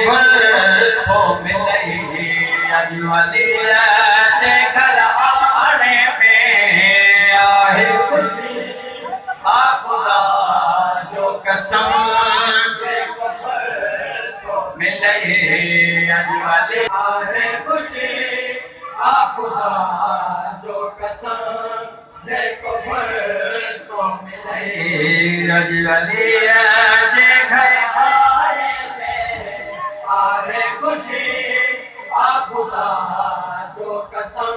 घर सो मिलई अजवाली जे घर आने में आहे खुशी आ खुदा जो कसम जे घर सो मिलई अजवाली आहे खुशी आ खुदा जो कसम जे घर सो मिलई अजवाली जे घर खुशी आ खुदा जो कसम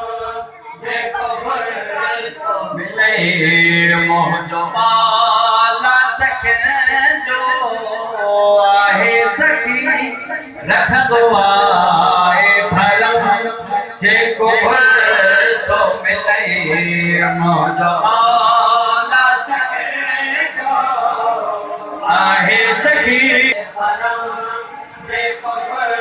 जे कबर सो मिले मोह जो माला सखन जो आहे सखी रख दो आए भरम जे कबर सो मिले मोह जो माला सखन जो आहे सखी भरम जे कबर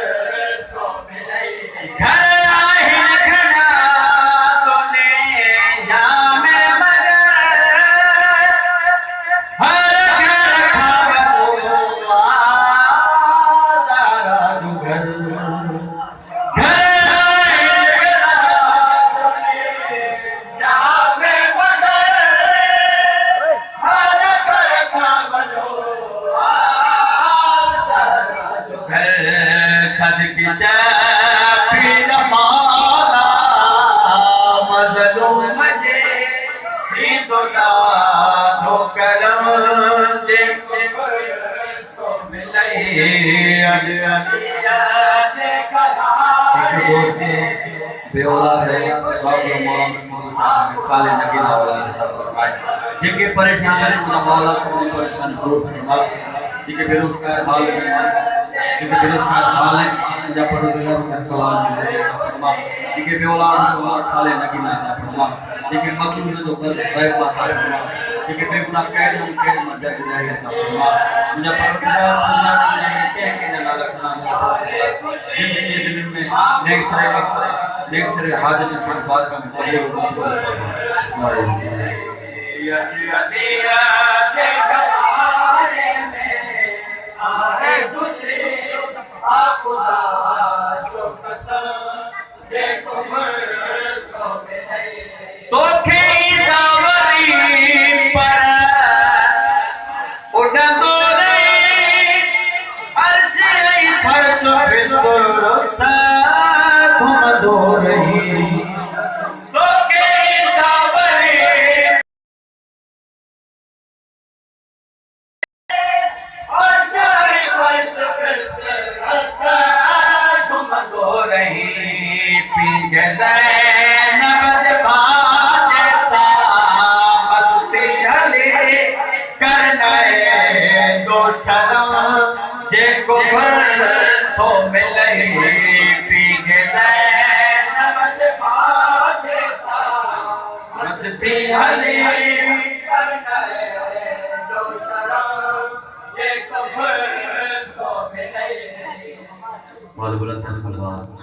सदकी शफीर माला मजलूम जे थी तो दादो करम जे सो मिलई अजलिया जे करा दोस्त बेओला है बाबू मौला साले नगीना वाला फरमाए जेके परेशान है खुदा मौला सब परेशान दूर फरमा जेके बेरोजगार हाल में jika berusaha balik menjadi dengan kelawan firman jika berulang keluar saleh lagi nanya firman jika makin itu dokter baik mata firman jika berulang kaya dan kaya menjadi dari firman menjadi perkara yang kaya dan layak nanya jika में next से हाजिर पर बात का तो दावरी पर उड़ा दो अर्श फर्श फितर सा घुम दो रही तो दावरी अर्श फर्श फितर सा घुम दो रही पी गए शरम जे को घर सो मिलई पी गे ज़ैनब जे बाजे सा मस्ती हली करने दो शरम जे को घर सो मिलई बहुत बुलंद सलवात